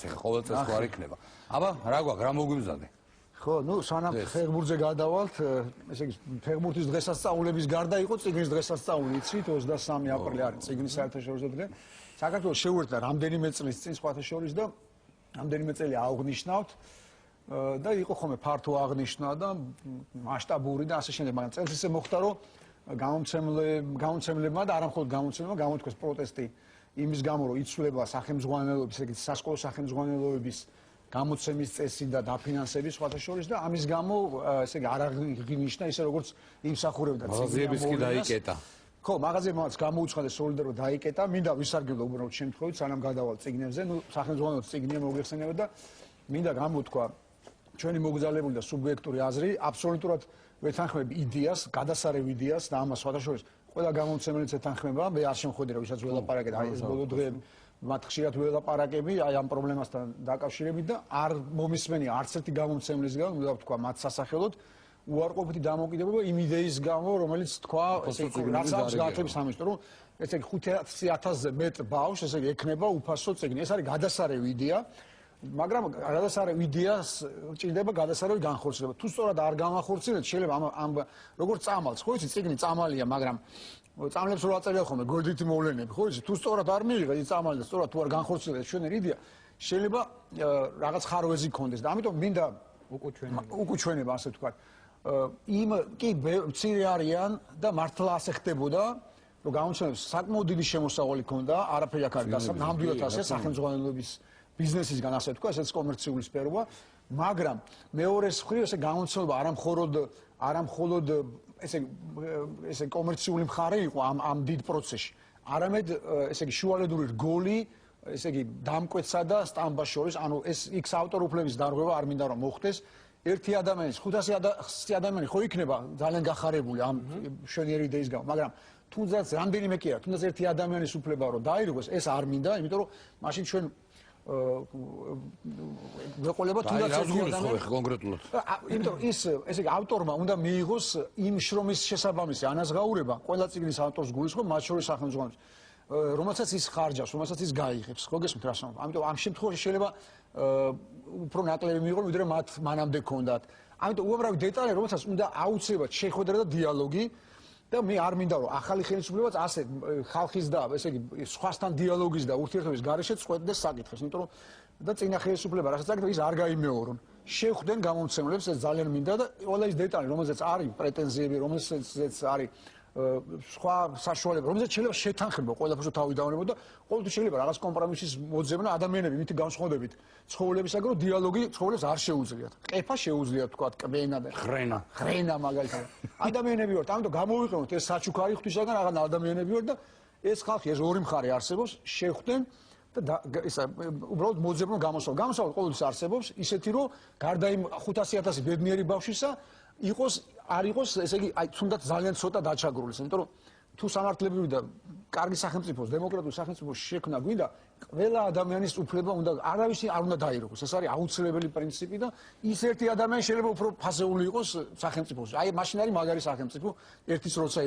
ყოველ წელს ხო არ იქნება. აბა, რა გვაქვს, რა მოგვიმზადე? ხო, ნუ სანამ ფეხბურთზე გადავალთ, ესე იგი ფეხბურთის დღესასწაულების გარდა იყო წიგნის დღესასწაული, იცით, 23 აპრილი არის წიგნის საერთაშორისო დღე. საქართველოს შეუერთდა რამდენიმე წლის წინ სხვათა შორის და რამდენიმე წელი აღნიშნავთ და იყო ხოლმე ფართო აღნიშვნა და მასშტაბური და ასე შემდეგ, მაგრამ წელს ისე მოხდა, რომ გამომცემლებმა და არა მხოლოდ გამომცემლებმა გამოთქვეს პროტესტი იმის გამო, რომ იცვლება სახელმძღვანელოების, ესე იგი სასკოლო სახელმძღვანელოების გამოცემის წესი და დაფინანსების სხვათა შორის და ამის გამო ესე იგი არ აღინიშნა ისე როგორც იმსახურებდა მაღაზიების კი დაიკეტა. ხო, მაღაზიებმაც გამოუცხადეს სოლიდარობა დაიკეტა, მინდა ვისარგებლო უბრალოდ შემთხვევით, სანამ გადავალ წიგნებზე, ნუ სახელმძღვანელოს წიგნია მოგვიხსენებათ და მინდა გამოთქვა ჩვენი მოგზაურებული და სუბიექტური აზრი, აბსოლუტურად ვეთანხმები იდეას, გადასარევ იდეას და ამას სხვათა შორის ყველა გამომცემელიც ეთანხმება, მე არ შემხვედრა ვისაც ველაპარაკეთ, აი ეს ბოლო დღეები მათ ხშირად ველაპარაკები აი ამ პრობლემასთან დაკავშირებით და არ მომისმენია არც ერთი გამომცემლისგან, უნდა ვთქვა მათ სასახელოდ უარყოფითი დამოკიდებულება იმ იდეის გამო, რომელიც თქვა, ესე იგი, რაც აქვს გაათვლის სამინისტრო, რომ ესე იგი 500,000-ზე მეტ ბავშვს, ესე იგი, ექნება უფასო წიგნი. ეს არის გადასარევი იდეა, მაგრამ გადასარევი იდეას ჭირდება გადასარევი განხორციელება. თუ სწორად არ განახორციელეთ, შეიძლება ამ როგორც წამალს, ხო იცი, წიგნი წამალია, მაგრამ წამლებს რო აწერია ხოლმე გორდითი მოვლენები, ხო იცი, თუ სწორად არ მიიღეთ ის წამალი და სწორად თუ არ განხორციელეთ ჩვენი იდეა, შეიძლება რაღაც ხარვეზი გქონდეს და ამიტომ მინდა უკუჩვენება, ასე ვთქვათ. იმ კი მცირე არიან და მართლა ასე ხდებოდა, რომ გამომცემლებს საკმაოდ დიდი შემოსავალი ჰქონდა, არაფერი აქ არ გასაგებია, ნამდვილად ასე სახელმძღვანელოების ბიზნესისგან ასე ვთქვა, ესეც კომერციული სფეროა, მაგრამ მეორეს მხრივ ესე გამომცემლობა არა მხოლოდ ესე კომერციული მხარე იყო ამ დიდ პროცესში, არამედ ესე იგი შუალედური რგოლი, ესე იგი დამკვეთსა და სტამბას შორის, ანუ ეს X ავტორ უფლების დარღვევა არ მინდა რომ მოხდეს. ერთი ადამიანის 500 ადამიანი ხო იქნება ძალიან გახარებული ამ მშვენიერი იდეის გამო, მაგრამ თუნდაც რამდენიმე კი არა, თუნდაც ერთი ადამიანის უფლება რომ დაირღვეს, ეს არ მინდა, იმიტომ რომ მაშინ ჩვენ ვეყოლება თუნდაც ერთი ადამიანი კონკრეტულად. იმიტომ რომ ის ესე იგი ავტორმა უნდა მიიღოს იმ შრომის შესაბამისი ანაზღაურება ყველა წიგნის ავტორს გულისხმობ, მათ შორის სახელმძღვანელოს, რომელსაც ის ხარჯავს, რომელსაც ის გაიღებს, ხო გესმით რა ვსაუბრობ? ამიტომ ამ შემთხვევაში შეიძლება უფრო ნაკლები მიიღონ, ვიდრე მათ მანამდე ჰქონდათ. ამიტომ უამრავი დეტალი, რომელსაც უნდა აუცილებლად შეხვედრა და დიალოგი და მე არ მინდა რომ ახალი ხელისუფლებაც ასე ხალხის და ესე იგი სხვასთან დიალოგის და ურთიერთობის გარეშე წყვეტდეს საკითხებს, იმიტომ რომ და წინა ხელისუფლება რასაც აკეთებს, ის არ გაიმეორონ. შეხვდნენ გამომცემლებს, ეს ძალიან მინდა და ყველა ის დეტალი, რომელზეც არის პრეტენზიები, რომელზეც არის სხვა საშუალება, რომელზეც შეიძლება შეთანხმება ყველაფერს თავი დავანებო და ყოველთვის შეიძლება რაღაც კომპრომისის მოძებნა ადამიანები მით განსხვავებით ცხოველებისაგან რომ დიალოგი ცხოველებს არ შეუძლიათ. ყეფა შეუძლიათ თქვა კბენა და ხრენა მაგალითად. ადამიანები ვართ, ამიტომ გამოვიყენოთ ეს საჩუქარი ღვთისაგან რაღაც ადამიანები ვართ და ეს ხალხი ეს ორი მხარე არსებობს, შეხვდნენ და ისა უბრალოდ მოძებნო გამოსავალი. გამოსავალი ყოველთვის არსებობს, ისეთი რომ გარდა იმ 500,000 ბედნიერი ბავშვისა არ იყოს, ესე იგი, აი თუნდაც ძალიან ცოტა დაჩაგრულის, იმიტომ რომ თუ სამართლებრივი და კარგი სახელმწიფოს, დემოკრატიული სახელმწიფოს შექმნა გვინდა, ყველა ადამიანის უფლება უნდა არავის არ უნდა დაირღვეს. ეს არის აუცილებელი პრინციპი და ის ერთი ადამიანი შეიძლება უფრო ფასეული იყოს სახელმწიფოში. აი მაშინ არის მაგარი სახელმწიფო, ერთის როცა